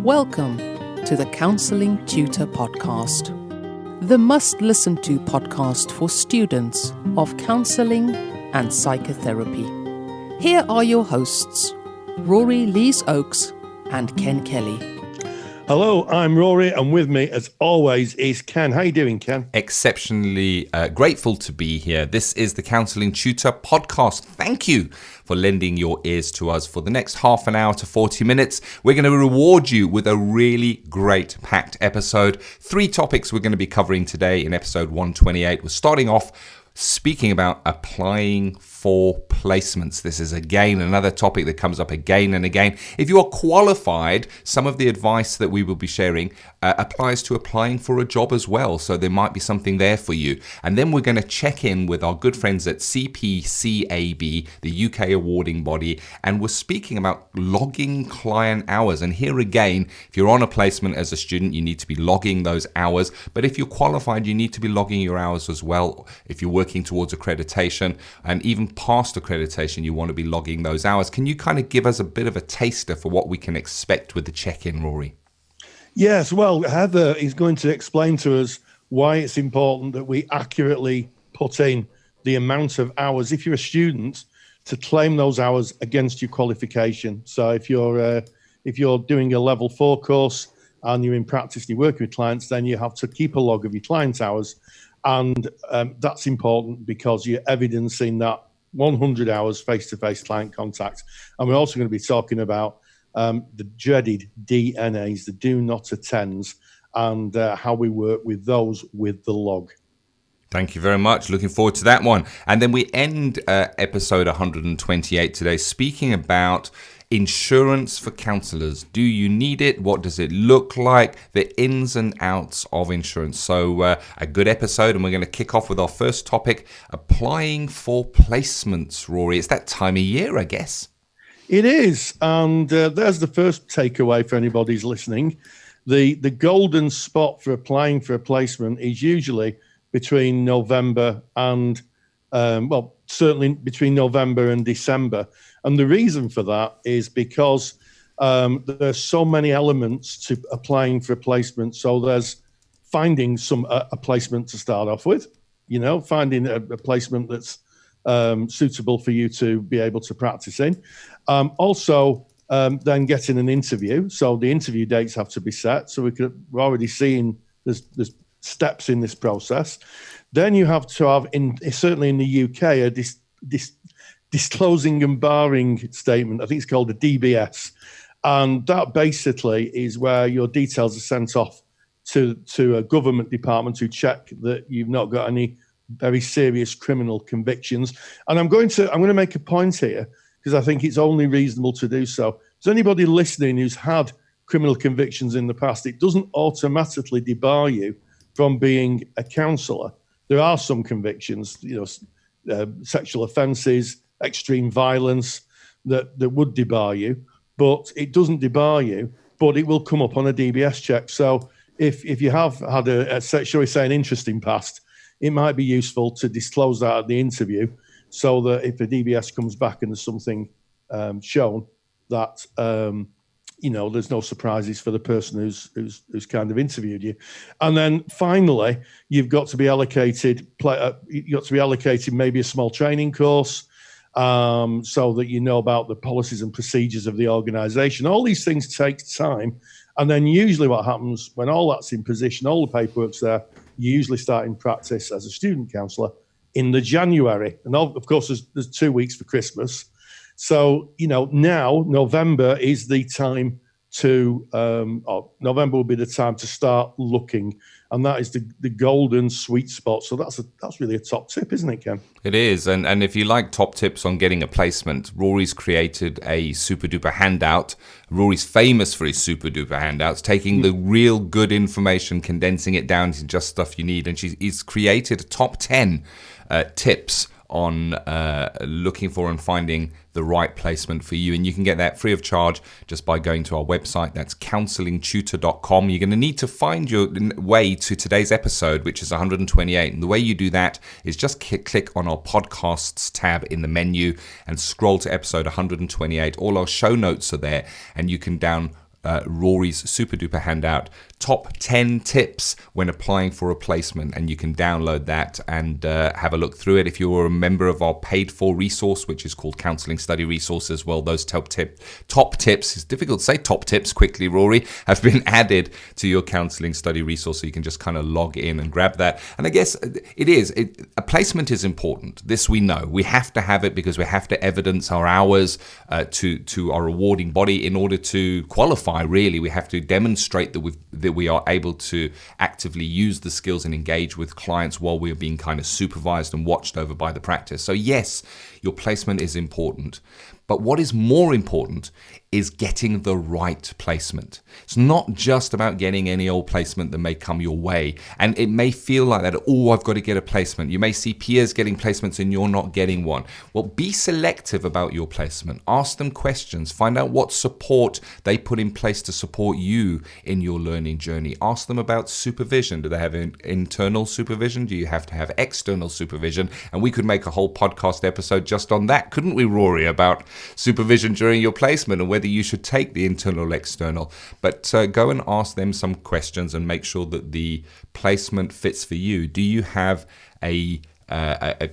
Welcome to the Counselling Tutor Podcast, the must-listen-to podcast for students of counselling and psychotherapy. Here are your hosts, Rory Lees-Oakes and Ken Kelly. Hello, I'm Rory, and with me, as always, is Ken. How you doing, Ken? Exceptionally grateful to be here. This is the Counselling Tutor Podcast. Thank you for lending your ears to us for the next half an hour to 40 minutes. We're going to reward you with a really great packed episode. 3 topics we're going to be covering today in episode 128. We're starting off speaking about applying for placements. This is again another topic that comes up again and again. If you are qualified, some of the advice that we will be sharing applies to applying for a job as well. So there might be something there for you. And then we're going to check in with our good friends at CPCAB, the UK awarding body, and we're speaking about logging client hours. And here again, if you're on a placement as a student, you need to be logging those hours. But if you're qualified, you need to be logging your hours as well. If you're working towards accreditation and even past accreditation, you want to be logging those hours. Can you kind of give us a bit of a taster for what we can expect with the check-in, Rory? Yes, well, Heather is going to explain to us why it's important that we accurately put in the amount of hours, if you're a student, to claim those hours against your qualification. So if you're doing a level 4 course and you're in practice and you're working with clients, then you have to keep a log of your clients' hours. And that's important because you're evidencing that 100 hours face-to-face client contact. And we're also going to be talking about the dreaded DNAs, the do not attends, and how we work with those with the log. Thank you very much. Looking forward to that one. And then we end episode 128 today speaking about insurance for counsellors. Do you need it? What does it look like? The ins and outs of insurance. So a good episode, and we're going to kick off with our first topic, applying for placements, Rory. It's that time of year, I guess. It is, and there's the first takeaway for anybody who's listening. The golden spot for applying for a placement is usually between November and, certainly between November and December. And the reason for that is because there's so many elements to applying for a placement. So there's finding a placement to start off with, finding a placement that's suitable for you to be able to practice in. Then getting an interview. So the interview dates have to be set. So we're already seeing there's steps in this process. Then you have to have, certainly in the UK, a disclosing and barring statement. I think it's called a DBS. And that basically is where your details are sent off to a government department to check that you've not got any very serious criminal convictions. And I'm going to make a point here because I think it's only reasonable to do so. Is anybody listening who's had criminal convictions in the past? It doesn't automatically debar you from being a counsellor. There are some convictions, sexual offences, extreme violence that would debar you, but it doesn't debar you, but it will come up on a DBS check. So if you have had shall we say, an interesting past, it might be useful to disclose that at the interview so that if a DBS comes back and there's something shown that, there's no surprises for the person who's kind of interviewed you. And then finally, you've got to be allocated maybe a small training course so that you know about the policies and procedures of the organisation. All these things take time. And then usually what happens when all that's in position, all the paperwork's there, you usually start in practice as a student counsellor in the January. And of course, there's 2 weeks for Christmas. So, now November is the time November will be the time to start looking. And that is the golden sweet spot. So that's really a top tip, isn't it, Ken? It is. And if you like top tips on getting a placement, Rory's created a super duper handout. Rory's famous for his super duper handouts, taking the real good information, condensing it down to just stuff you need. And he's created a top 10 tips on looking for and finding the right placement for you. And you can get that free of charge just by going to our website. That's counsellingtutor.com. You're going to need to find your way to today's episode, which is 128. And the way you do that is just click on our podcasts tab in the menu and scroll to episode 128. All our show notes are there, and you can Rory's super duper handout, top 10 tips when applying for a placement, and you can download that and have a look through it. If you're a member of our paid for resource, which is called Counselling Study Resources, well, those top tips, it's difficult to say top tips quickly, Rory, have been added to your Counselling Study Resource, so you can just kind of log in and grab that. And I guess a placement is important. This we know. We have to have it because we have to evidence our hours to our rewarding body in order to qualify. Really, we have to demonstrate that we are able to actively use the skills and engage with clients while we're being kind of supervised and watched over by the practice. So yes, your placement is important. But what is more important is getting the right placement. It's not just about getting any old placement that may come your way. And it may feel like that, I've got to get a placement. You may see peers getting placements and you're not getting one. Well, be selective about your placement. Ask them questions. Find out what support they put in place to support you in your learning journey. Ask them about supervision. Do they have internal supervision? Do you have to have external supervision? And we could make a whole podcast episode just on that, couldn't we, Rory, about supervision during your placement and whether you should take the internal or external. But go and ask them some questions and make sure that the placement fits for you. Do you have a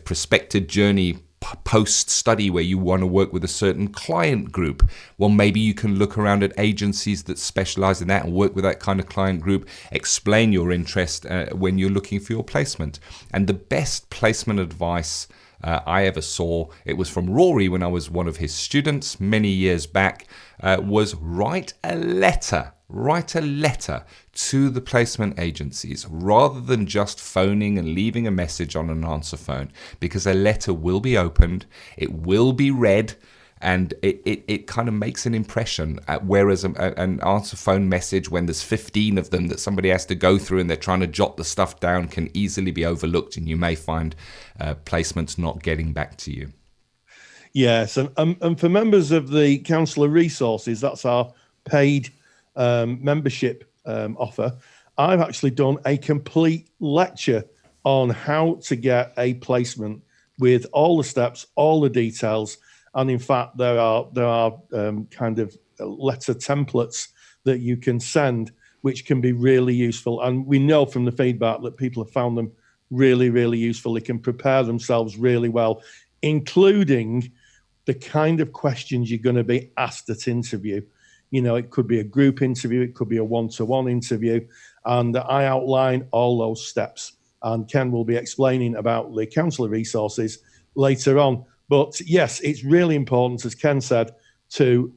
prospective journey post-study where you want to work with a certain client group? Well, maybe you can look around at agencies that specialize in that and work with that kind of client group. Explain your interest when you're looking for your placement. And the best placement advice I ever saw, it was from Rory when I was one of his students many years back, was write a letter to the placement agencies rather than just phoning and leaving a message on an answer phone, because a letter will be opened, it will be read, and it kind of makes an impression, whereas an answer phone message, when there's 15 of them that somebody has to go through and they're trying to jot the stuff down, can easily be overlooked, and you may find placements not getting back to you. Yes, and for members of the Counsellor Resources, that's our paid membership offer, I've actually done a complete lecture on how to get a placement with all the steps, all the details. And in fact, there are kind of letter templates that you can send, which can be really useful. And we know from the feedback that people have found them really, really useful. They can prepare themselves really well, including the kind of questions you're going to be asked at interview. You know, it could be a group interview, it could be a one-to-one interview. And I outline all those steps. And Ken will be explaining about the Counselor Resources later on. But yes, it's really important, as Ken said, to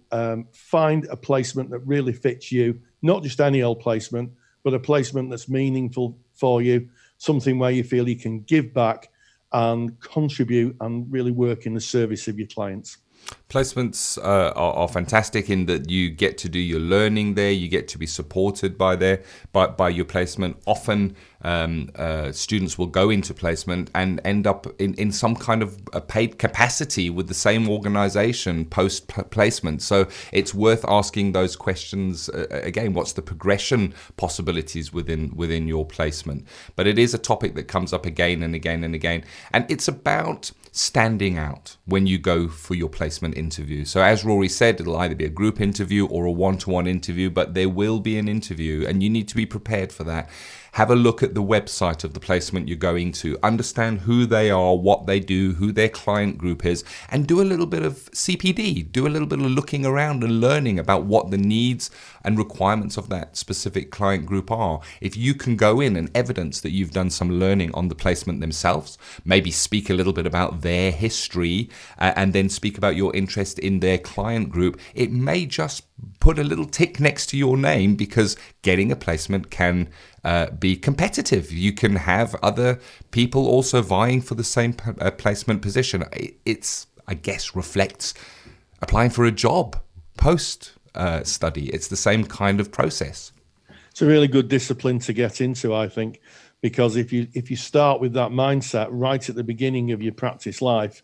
find a placement that really fits you, not just any old placement, but a placement that's meaningful for you, something where you feel you can give back and contribute and really work in the service of your clients. Placements are fantastic in that you get to do your learning there, you get to be supported by your placement. Often students will go into placement and end up in some kind of a paid capacity with the same organization post-placement. So it's worth asking those questions again. What's the progression possibilities within your placement? But it is a topic that comes up again and again and again. And it's about standing out when you go for your placement interview. So as Rory said, it'll either be a group interview or a one-to-one interview, but there will be an interview and you need to be prepared for that. Have a look at the website of the placement you're going to, understand who they are, what they do, who their client group is, and do a little bit of CPD, do a little bit of looking around and learning about what the needs and requirements of that specific client group are. If you can go in and evidence that you've done some learning on the placement themselves, maybe speak a little bit about their history and then speak about your interest in their client group, it may just put a little tick next to your name, because getting a placement can be competitive. You can have other people also vying for the same placement position. It's, I guess, reflects applying for a job post study. It's the same kind of process. It's a really good discipline to get into, I think, because if you start with that mindset right at the beginning of your practice life,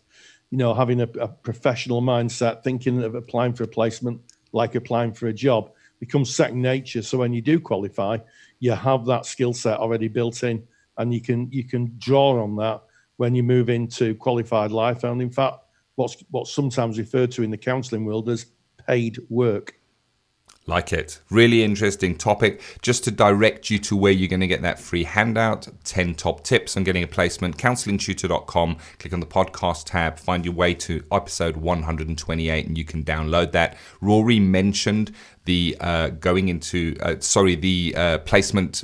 you know, having a professional mindset, thinking of applying for a placement like applying for a job, becomes second nature. So when you do qualify, you have that skill set already built in, and you can draw on that when you move into qualified life. And in fact, what's sometimes referred to in the counselling world as paid work. Like it. Really interesting topic. Just to direct you to where you're going to get that free handout, 10 top tips on getting a placement, counsellingtutor.com, click on the podcast tab, find your way to episode 128 and you can download that. Rory mentioned the placement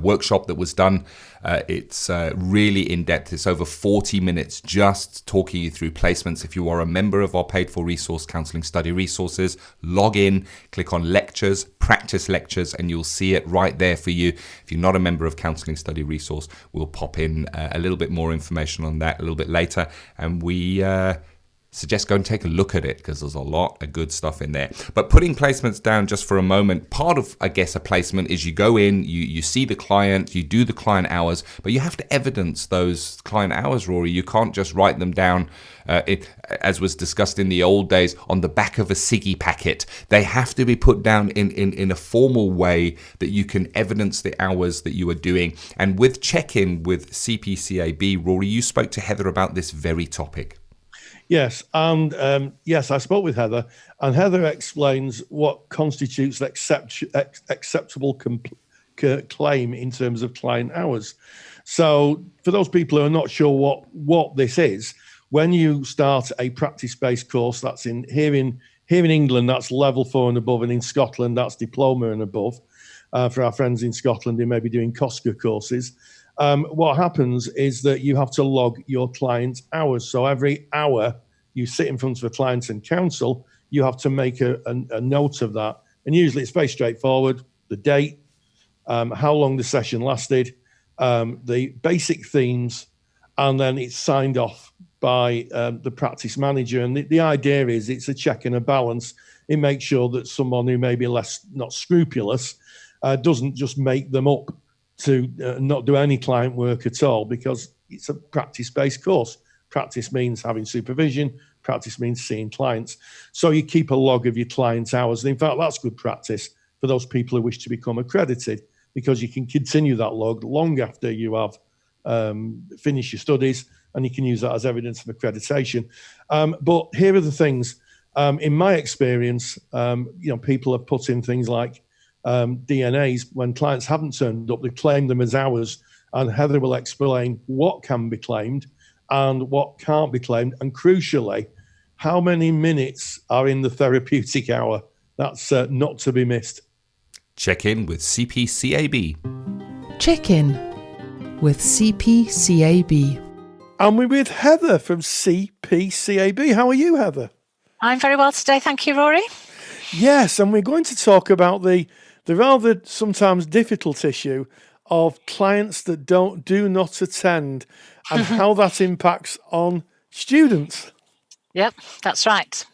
workshop that was done. It's really in-depth. It's over 40 minutes just talking you through placements. If you are a member of our paid for resource, Counselling Study Resources, log in, click on lectures, practice lectures, and you'll see it right there for you. If you're not a member of Counselling Study Resource, we'll pop in a little bit more information on that a little bit later. And we suggest go and take a look at it because there's a lot of good stuff in there. But putting placements down just for a moment, part of, I guess, a placement is you go in, you see the client, you do the client hours, but you have to evidence those client hours, Rory. You can't just write them down, as was discussed in the old days, on the back of a ciggy packet. They have to be put down in a formal way that you can evidence the hours that you are doing. And with check-in with CPCAB, Rory, you spoke to Heather about this very topic. Yes, and yes, I spoke with Heather, and Heather explains what constitutes an acceptable claim in terms of client hours. So for those people who are not sure what this is, when you start a practice-based course, that's here in England, that's level 4 and above, and in Scotland, that's diploma and above. For our friends in Scotland who may be doing COSCA courses, what happens is that you have to log your client's hours. So every hour you sit in front of a client and counsel, you have to make a note of that. And usually it's very straightforward: the date, how long the session lasted, the basic themes, and then it's signed off by the practice manager. And the idea is it's a check and a balance. It makes sure that someone who may be not scrupulous doesn't just make them up to not do any client work at all, because it's a practice-based course. Practice means having supervision. Practice means seeing clients. So you keep a log of your clients' hours. And in fact, that's good practice for those people who wish to become accredited, because you can continue that log long after you have finished your studies, and you can use that as evidence of accreditation. But here are the things. In my experience, people have put in things like DNAs when clients haven't turned up. They claim them as hours, and Heather will explain what can be claimed and what can't be claimed, and crucially, how many minutes are in the therapeutic hour. That's not to be missed. Check in with CPCAB. Check in with CPCAB. And we're with Heather from CPCAB. How are you, Heather? I'm very well today, thank you, Rory. Yes, and we're going to talk about the rather sometimes difficult issue of clients that do not attend and how that impacts on students. Yep, that's right.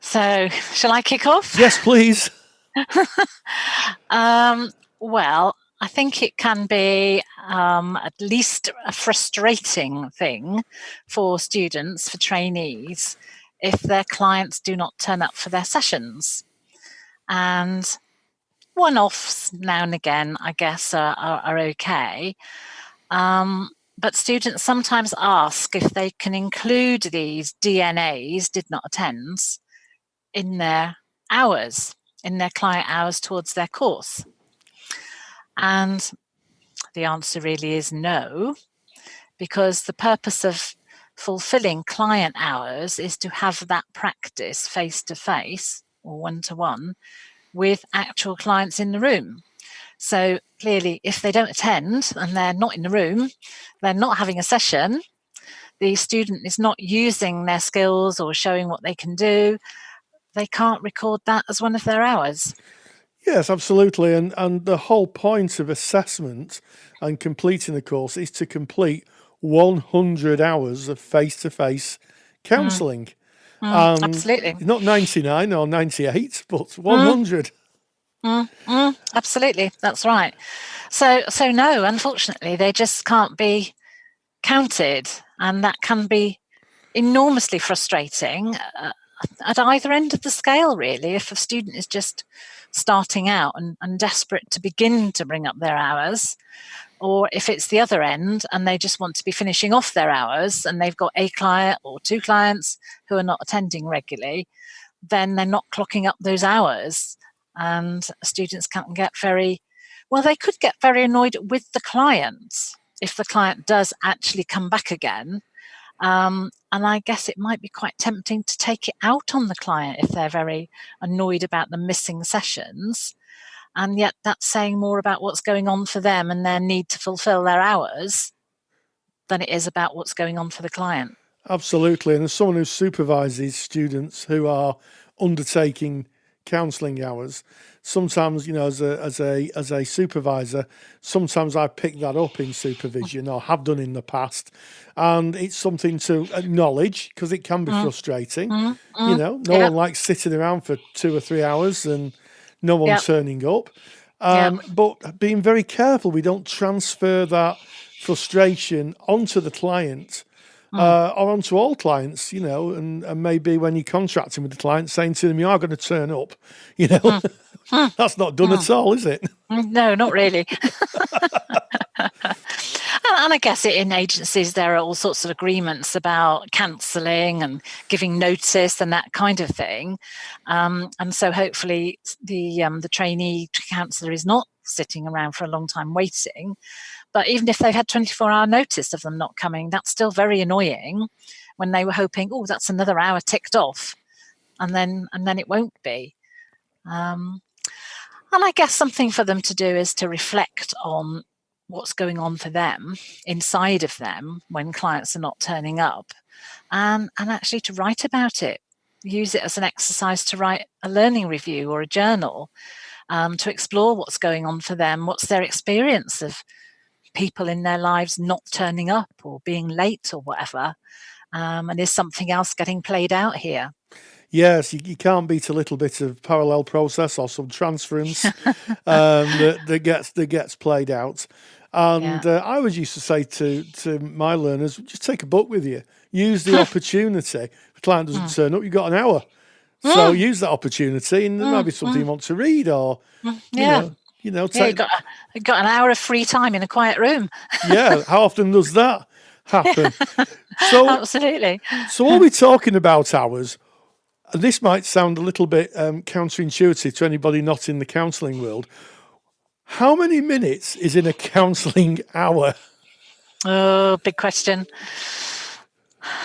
So, shall I kick off? Yes, please. Well, I think it can be at least a frustrating thing for students, for trainees, if their clients do not turn up for their sessions. And one-offs now and again, I guess, are okay. But students sometimes ask if they can include these DNAs, did not attends, in their hours, in their client hours towards their course. And the answer really is no, because the purpose of fulfilling client hours is to have that practice face-to-face or one-to-one with actual clients in the room. So clearly, if they don't attend and they're not in the room, they're not having a session, the student is not using their skills or showing what they can do, they can't record that as one of their hours. Yes, absolutely. And the whole point of assessment and completing the course is to complete 100 hours of face-to-face counselling. Absolutely. Not 99 or 98, but 100. Absolutely, that's right. So no, unfortunately, they just can't be counted, and that can be enormously frustrating at either end of the scale, really. If a student is just starting out and desperate to begin to bring up their hours, or if it's the other end and they just want to be finishing off their hours and they've got a client or two clients who are not attending regularly, then they're not clocking up those hours, and students can get they could get very annoyed with the client if the client does actually come back again. And I guess it might be quite tempting to take it out on the client if they're very annoyed about the missing sessions. And yet that's saying more about what's going on for them and their need to fulfill their hours than it is about what's going on for the client. Absolutely. And as someone who supervises students who are undertaking counselling hours, sometimes, as a supervisor, sometimes I pick that up in supervision, or have done in the past, and it's something to acknowledge, because it can be frustrating. No one likes sitting around for 2 or 3 hours and no one turning up. But being very careful we don't transfer that frustration onto the client. Or onto all clients, and maybe when you're contracting with the client, saying to them, you are going to turn up, That's not done at all, is it? No, not really. And I guess in agencies, there are all sorts of agreements about cancelling and giving notice and that kind of thing. And so hopefully the trainee counsellor is not sitting around for a long time waiting. But even if they've had 24-hour notice of them not coming, that's still very annoying when they were hoping, that's another hour ticked off. And then it won't be. And I guess something for them to do is to reflect on what's going on for them, inside of them, when clients are not turning up, and actually to write about it. Use it as an exercise to write a learning review or a journal, to explore what's going on for them, what's their experience of people in their lives not turning up or being late or whatever, and is something else getting played out here? Yes, you can't beat a little bit of parallel process or some transference that gets played out. And I always used to say to my learners, just take a book with you. Use the opportunity. If the client doesn't turn up, you've got an hour. So use that opportunity, and there might be something you want to read, or you've got an hour of free time in a quiet room. Yeah, how often does that happen? So absolutely. So are we talking about hours? And this might sound a little bit counterintuitive to anybody not in the counselling world. How many minutes is in a counselling hour? Oh, big question.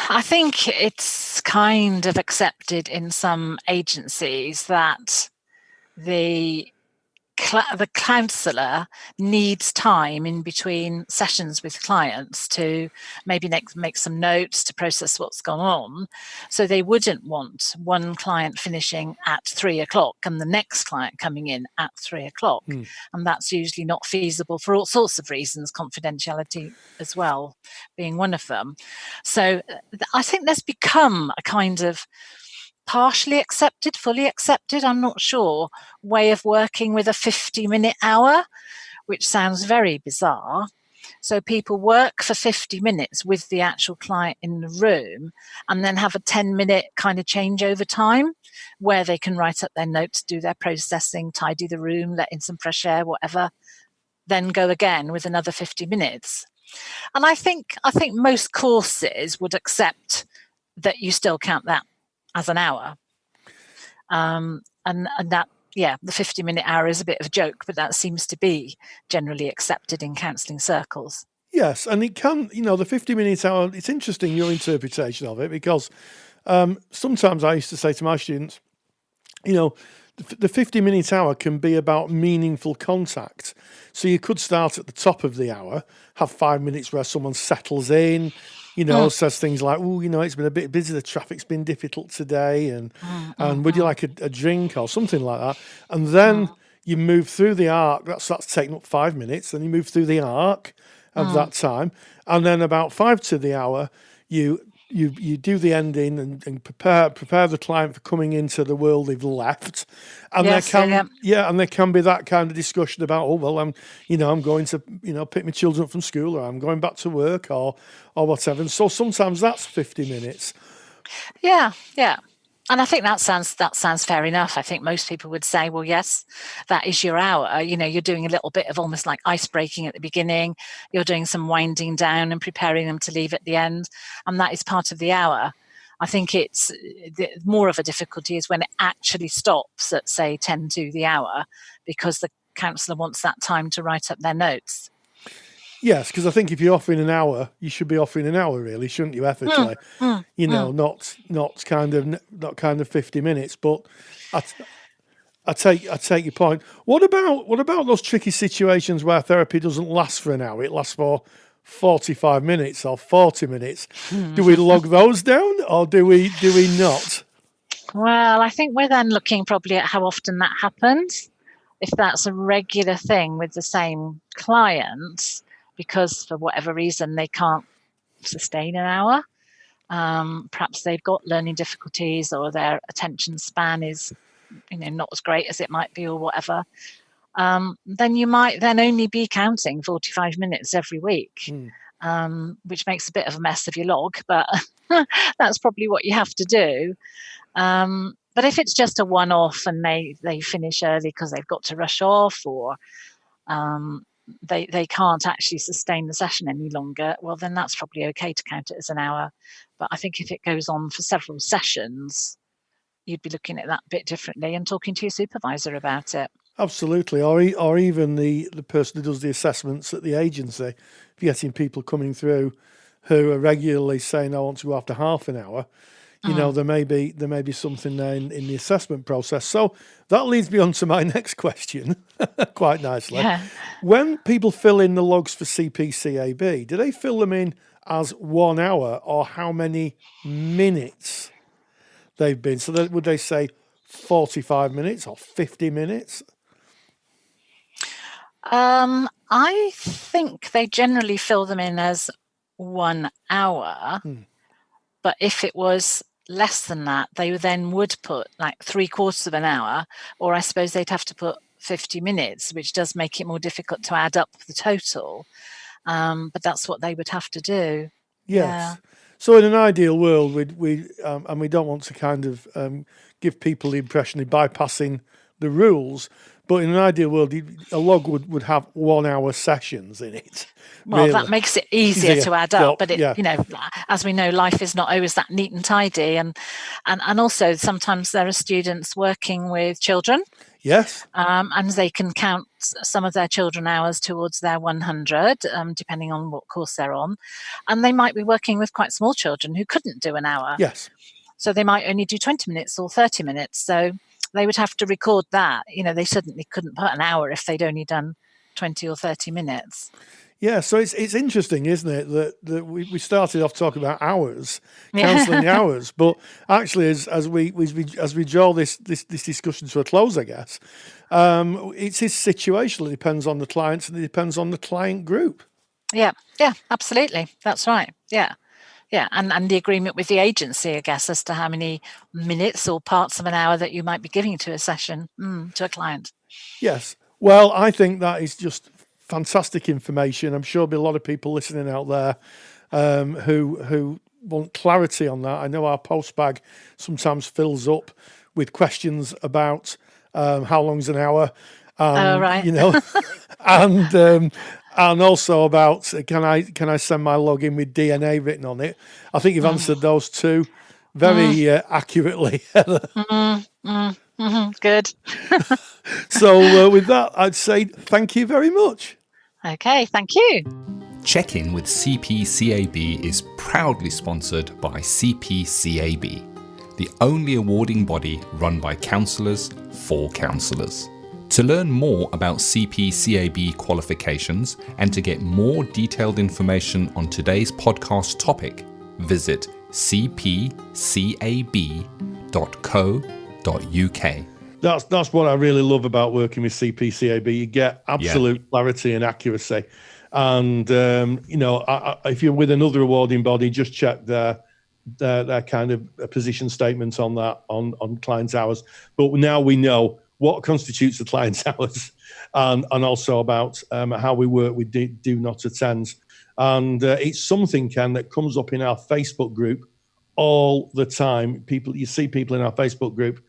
I think it's kind of accepted in some agencies that the counsellor needs time in between sessions with clients to maybe make some notes, to process what's gone on. So they wouldn't want one client finishing at 3:00 and the next client coming in at 3:00. And that's usually not feasible for all sorts of reasons, confidentiality as well being one of them. So I think there's become a kind of partially accepted, fully accepted, I'm not sure, way of working with a 50-minute hour, which sounds very bizarre. So people work for 50 minutes with the actual client in the room and then have a 10-minute kind of changeover time where they can write up their notes, do their processing, tidy the room, let in some fresh air, whatever, then go again with another 50 minutes. And I think most courses would accept that you still count that as an hour. And that, the 50-minute hour is a bit of a joke, but that seems to be generally accepted in counselling circles. Yes, and it can, the 50-minute hour, it's interesting, your interpretation of it, because sometimes I used to say to my students, the 50-minute hour can be about meaningful contact. So you could start at the top of the hour, have 5 minutes where someone settles in, says things like, it's been a bit busy, the traffic's been difficult today, and would you like a drink or something like that? And then you move through the arc, that's taking up 5 minutes, then you move through the arc of that time, and then about 5 to the hour, you do the ending and prepare the client for coming into the world they've left, and there can be that kind of discussion about, I'm going to pick my children up from school, or I'm going back to work, or whatever. And so sometimes that's 50 minutes. Yeah. And I think that sounds fair enough. I think most people would say, well, yes, that is your hour. You're doing a little bit of almost like ice breaking at the beginning. You're doing some winding down and preparing them to leave at the end. And that is part of the hour. I think it's more of a difficulty is when it actually stops at, say, 10 to the hour, because the counsellor wants that time to write up their notes. Yes, because I think if you're offering an hour, you should be offering an hour, really, shouldn't you? Ethically, not kind of 50 minutes. But I take your point. What about those tricky situations where therapy doesn't last for an hour? It lasts for 45 minutes or 40 minutes. Do we log those down, or do we not? Well, I think we're then looking probably at how often that happens. If that's a regular thing with the same clients, because for whatever reason they can't sustain an hour, perhaps they've got learning difficulties, or their attention span is, not as great as it might be, or whatever. Then you might then only be counting 45 minutes every week, which makes a bit of a mess of your log, but that's probably what you have to do. But if it's just a one-off and they finish early because they've got to rush off, or they can't actually sustain the session any longer, well, then that's probably okay to count it as an hour. But I think if it goes on for several sessions, you'd be looking at that a bit differently and talking to your supervisor about it. Absolutely, or even the person who does the assessments at the agency. If you're getting people coming through who are regularly saying, I want to go after half an hour, there may be something there in the assessment process. So that leads me on to my next question, quite nicely. Yeah. When people fill in the logs for CPCAB, do they fill them in as 1 hour, or how many minutes they've been? So would they say 45 minutes or 50 minutes? I think they generally fill them in as 1 hour, but if it was less than that, they then would put like 3/4 of an hour, or I suppose they'd have to put 50 minutes, which does make it more difficult to add up the total. But that's what they would have to do. Yes. Yeah. So in an ideal world, we don't want to kind of give people the impression of bypassing the rules, but in an ideal world, a log would have 1 hour sessions in it. Well, really. That makes it easier to add up, but as we know, life is not always that neat and tidy, and also sometimes there are students working with children. Yes. And they can count some of their children hours towards their 100, depending on what course they're on. And they might be working with quite small children who couldn't do an hour. Yes. So they might only do 20 minutes or 30 minutes. So they would have to record that. They certainly couldn't put an hour if they'd only done 20 or 30 minutes. Yeah, so it's interesting, isn't it, that we started off talking about hours, counselling hours, but actually as we draw this discussion to a close, I guess, it's situational. It depends on the clients and it depends on the client group. Yeah, absolutely. That's right. Yeah, and the agreement with the agency, I guess, as to how many minutes or parts of an hour that you might be giving to a session to a client. Yes. Well, I think that is just fantastic information. I'm sure there'll be a lot of people listening out there who want clarity on that. I know our post bag sometimes fills up with questions about how long's an hour, right. and also about can I send my login with DNA written on it. I think you've answered those two very accurately, Heather. Good. So with that, I'd say thank you very much. Okay, thank you. Check-in with CPCAB is proudly sponsored by CPCAB, the only awarding body run by counsellors for counsellors. To learn more about CPCAB qualifications and to get more detailed information on today's podcast topic, visit cpcab.co.uk. That's what I really love about working with CPCAB. You get absolute clarity and accuracy. And, if you're with another awarding body, just check their kind of position statement on that, on clients' hours. But now we know what constitutes the client's hours and also about how we work with do not attend. And it's something, Ken, that comes up in our Facebook group all the time. You see people in our Facebook group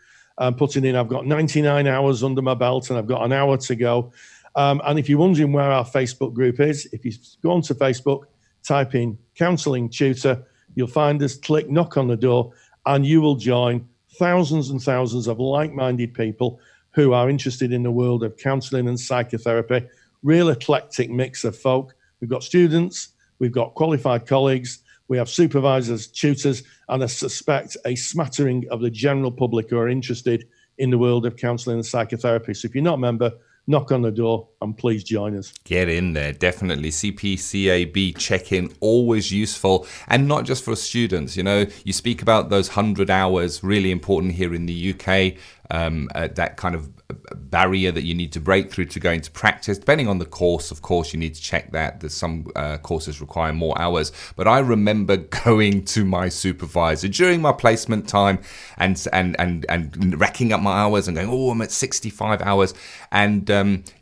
putting in, I've got 99 hours under my belt and I've got an hour to go. And if you're wondering where our Facebook group is, if you go onto Facebook, type in Counselling Tutor, You'll find us, click, knock on the door, and you will join thousands and thousands of like-minded people who are interested in the world of counselling and psychotherapy. Real eclectic mix of folk. We've got students, we've got qualified colleagues, we have supervisors, tutors, and I suspect a smattering of the general public who are interested in the world of counselling and psychotherapy. So if you're not a member, knock on the door and please join us. Get in there, definitely. CPCAB check-in, always useful, and not just for students. You know, you speak about those 100 hours, really important here in the UK, that kind of barrier that you need to break through to go into practice. Depending on the course, of course, you need to check that. There's some courses require more hours. But I remember going to my supervisor during my placement time and racking up my hours and going, oh, I'm at 65 hours. And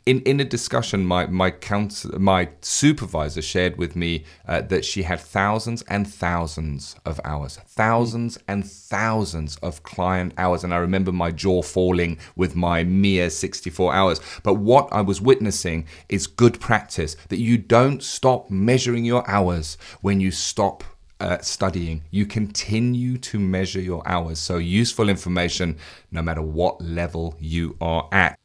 in a discussion, my supervisor shared with me that she had thousands and thousands of hours, thousands and thousands of client hours. And I remember my jaw falling with my mere 64 hours. But what I was witnessing is good practice, that you don't stop measuring your hours when you stop studying. You continue to measure your hours. So useful information no matter what level you are at.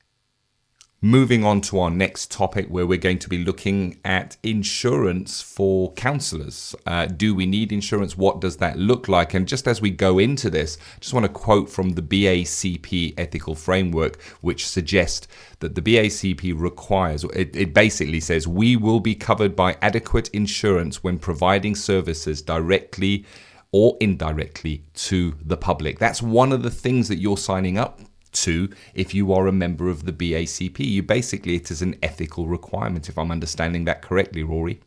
Moving on to our next topic, where we're going to be looking at insurance for counsellors. Do we need insurance? What does that look like? And just as we go into this, I just want to quote from the BACP ethical framework, which suggests that the BACP requires, it basically says, we will be covered by adequate insurance when providing services directly or indirectly to the public. That's one of the things that you're signing up to if you are a member of the BACP. You basically, it is an ethical requirement, if I'm understanding that correctly, Rory.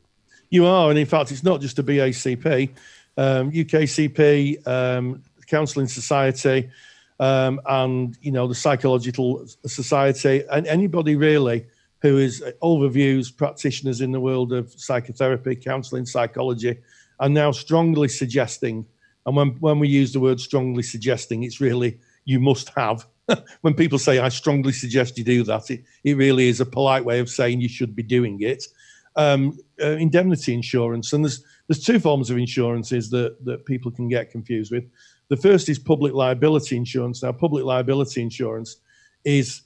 You are, and in fact, it's not just a BACP, UKCP, Counselling Society, and the Psychological Society, and anybody really who is overviews practitioners in the world of psychotherapy, counselling, psychology, are now strongly suggesting. And when we use the word strongly suggesting, it's really you must have. When people say, I strongly suggest you do that, it really is a polite way of saying you should be doing it. Indemnity insurance. And there's two forms of insurances that people can get confused with. The first is public liability insurance. Now, public liability insurance is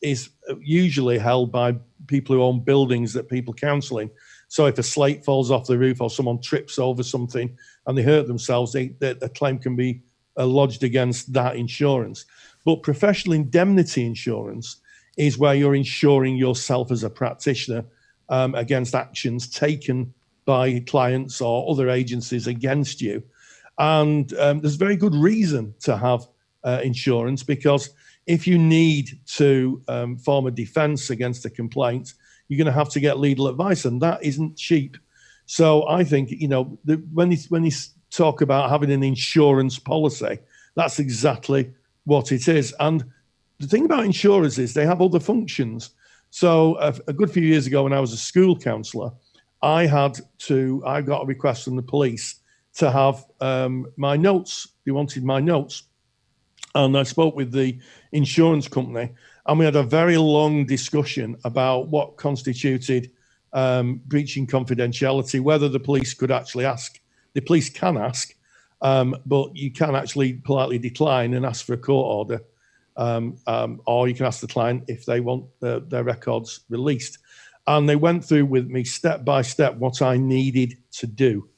usually held by people who own buildings that people counselling. So if a slate falls off the roof or someone trips over something and they hurt themselves, a claim can be lodged against that insurance. But professional indemnity insurance is where you're insuring yourself as a practitioner against actions taken by clients or other agencies against you. And there's very good reason to have insurance, because if you need to form a defense against a complaint, you're going to have to get legal advice, and that isn't cheap. So I think, when you talk about having an insurance policy, that's exactly what it is. And the thing about insurers is they have other functions. So a good few years ago, when I was a school counsellor, I got a request from the police to have my notes. They wanted my notes. And I spoke with the insurance company, and we had a very long discussion about what constituted breaching confidentiality, whether the police could actually ask. The police can ask, but you can actually politely decline and ask for a court order, or you can ask the client if they want their records released. And they went through with me step by step what I needed to do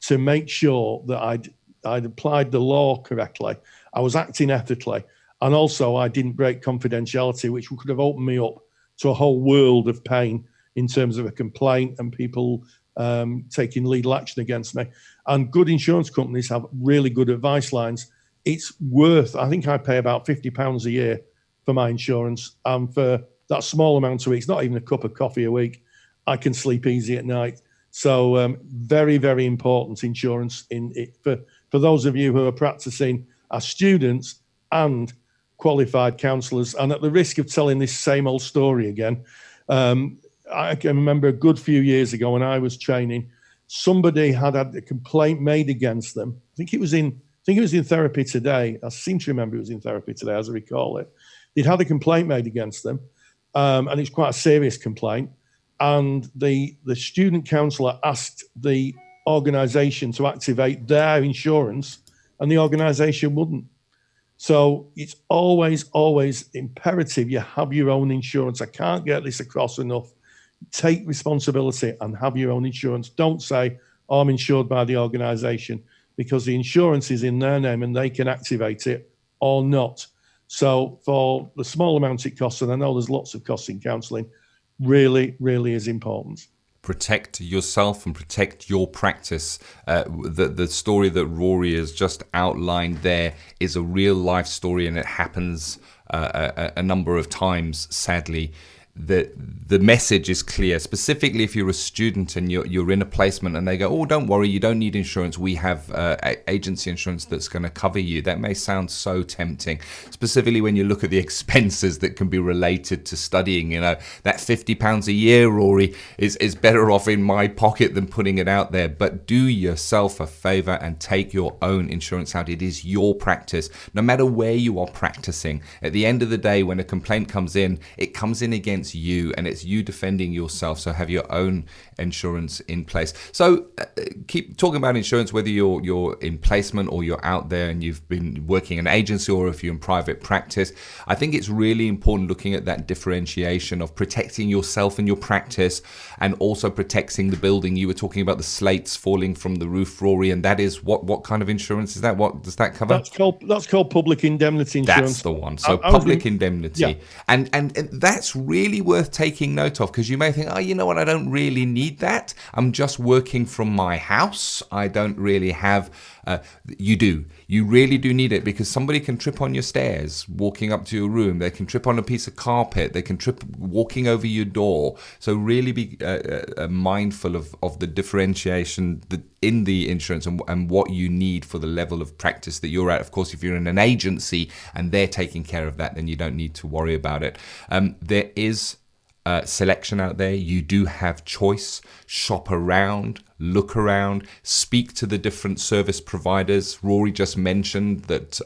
to make sure that I'd applied the law correctly, I was acting ethically, and also I didn't break confidentiality, which could have opened me up to a whole world of pain in terms of a complaint and people taking legal action against me. And good insurance companies have really good advice lines. It's worth, I think I pay about £50 a year for my insurance. And for that small amount a week, it's not even a cup of coffee a week, I can sleep easy at night. So very, very important insurance for those of you who are practicing as students and qualified counsellors. And at the risk of telling this same old story again, I can remember a good few years ago when I was training, somebody had a complaint made against them. I think it was in Therapy Today. I seem to remember it was in Therapy Today, as I recall it. They'd had a complaint made against them, and it's quite a serious complaint. And the student counsellor asked the organisation to activate their insurance, and the organisation wouldn't. So it's always, always imperative you have your own insurance. I can't get this across enough. Take responsibility and have your own insurance. Don't say, oh, I'm insured by the organisation, because the insurance is in their name and they can activate it or not. So for the small amount it costs, and I know there's lots of costs in counselling, really, really is important. Protect yourself and protect your practice. The story that Rory has just outlined there is a real life story, and it happens a number of times, sadly. The message is clear, specifically if you're a student and you're in a placement and they go, oh, don't worry, you don't need insurance, we have agency insurance that's going to cover you. That may sound so tempting, specifically when you look at the expenses that can be related to studying. That £50 a year, Rory, is better off in my pocket than putting it out there. But do yourself a favour and take your own insurance out. It is your practice, no matter where you are practicing. At the end of the day, when a complaint comes in, it comes in against you, and it's you defending yourself. So have your own insurance in place. So keep talking about insurance, whether you're in placement or you're out there and you've been working in an agency, or if you're in private practice. I think it's really important looking at that differentiation of protecting yourself and your practice, and also protecting the building. You were talking about the slates falling from the roof, Rory, and that is what kind of insurance is that? What does that cover? That's called public indemnity insurance. That's the one. So public indemnity. Yeah. And that's really worth taking note of, because you may think, oh, you know what, I don't really need that. I'm just working from my house. I don't really have... You do. You really do need it, because somebody can trip on your stairs walking up to your room. They can trip on a piece of carpet. They can trip walking over your door. So really be mindful of the differentiation in the insurance and what you need for the level of practice that you're at. Of course, if you're in an agency and they're taking care of that, then you don't need to worry about it. There is selection out there. You do have choice. Shop around, look around, speak to the different service providers. Rory just mentioned that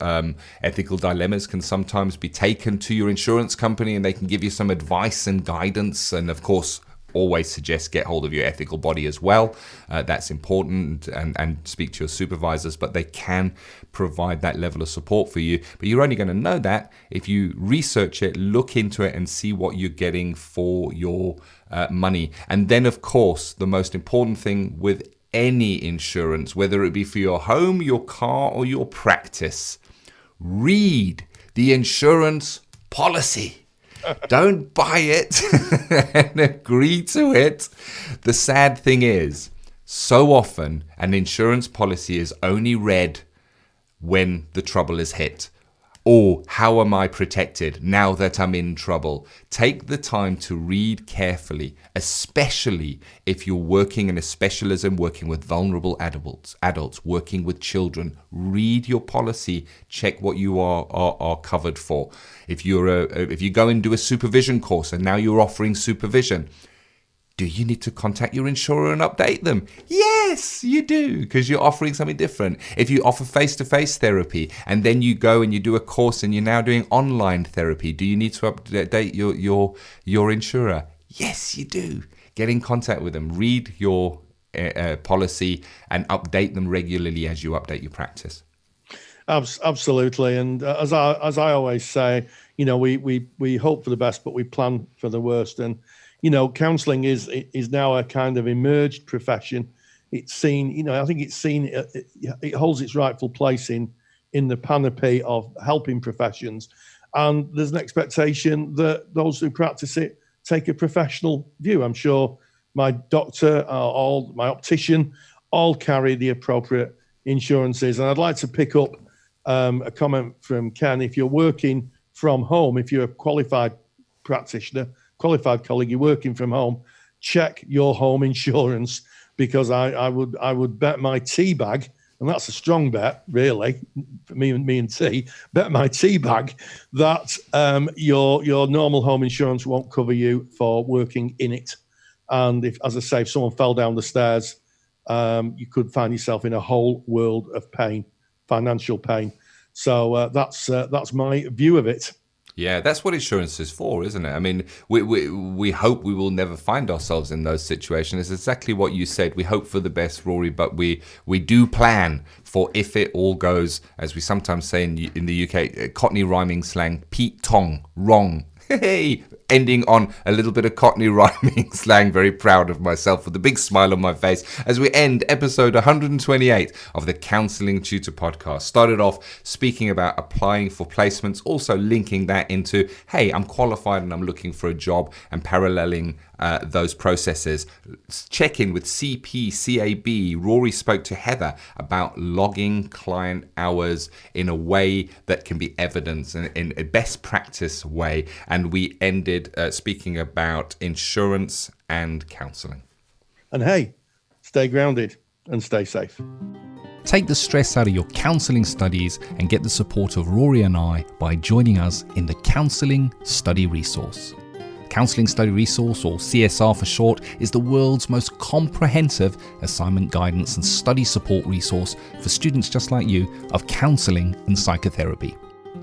ethical dilemmas can sometimes be taken to your insurance company, and they can give you some advice and guidance. And of course, always suggest get hold of your ethical body as well. That's important, and speak to your supervisors, but they can provide that level of support for you. But you're only going to know that if you research it, look into it, and see what you're getting for your money. And then, of course, the most important thing with any insurance, whether it be for your home, your car, or your practice, read the insurance policy. Don't buy it and agree to it. The sad thing is, so often an insurance policy is only read when the trouble is hit. Or how am I protected now that I'm in trouble? Take the time to read carefully, especially if you're working in a specialism, working with vulnerable adults, working with children. Read your policy, check what you are covered for. If you go and do a supervision course and now you're offering supervision, do you need to contact your insurer and update them? Yes, you do, because you're offering something different. If you offer face-to-face therapy and then you go and you do a course and you're now doing online therapy, do you need to update your insurer? Yes, you do. Get in contact with them. Read your policy and update them regularly as you update your practice. Absolutely, and as I always say, we hope for the best, but we plan for the worst. And counselling is now a kind of emerged profession. It's seen, I think it's seen, it holds its rightful place in the panoply of helping professions. And there's an expectation that those who practice it take a professional view. I'm sure my doctor, my optician, all carry the appropriate insurances. And I'd like to pick up a comment from Ken. If you're working from home, if you're a qualified practitioner, qualified colleague, you're working from home, check your home insurance, because I would bet my tea bag, and that's a strong bet, really, for me and tea, bet my tea bag that your normal home insurance won't cover you for working in it. And if someone fell down the stairs, you could find yourself in a whole world of pain, financial pain. So that's my view of it. Yeah, that's what insurance is for, isn't it? I mean, we hope we will never find ourselves in those situations. It's exactly what you said. We hope for the best, Rory, but we do plan for if it all goes, as we sometimes say in the UK, Cockney rhyming slang, Pete Tong, wrong. Hey, ending on a little bit of Cockney rhyming slang. Very proud of myself with a big smile on my face as we end episode 128 of the Counselling Tutor Podcast. Started off speaking about applying for placements, also linking that into, hey, I'm qualified and I'm looking for a job, and paralleling those processes. Check in with CPCAB. Rory spoke to Heather about logging client hours in a way that can be evidence, in a best practice way. And we ended speaking about insurance and counselling. And hey, stay grounded and stay safe. Take the stress out of your counselling studies and get the support of Rory and I by joining us in the Counselling Study Resource. Counselling Study Resource, or CSR for short, is the world's most comprehensive assignment guidance and study support resource for students just like you of counselling and psychotherapy.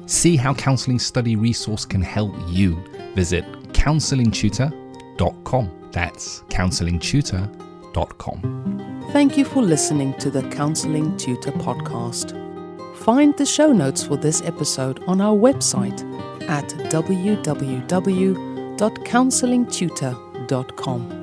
See how Counselling Study Resource can help you. Visit counsellingtutor.com. That's counsellingtutor.com. Thank you for listening to the Counselling Tutor Podcast. Find the show notes for this episode on our website at www.counsellingtutor.com.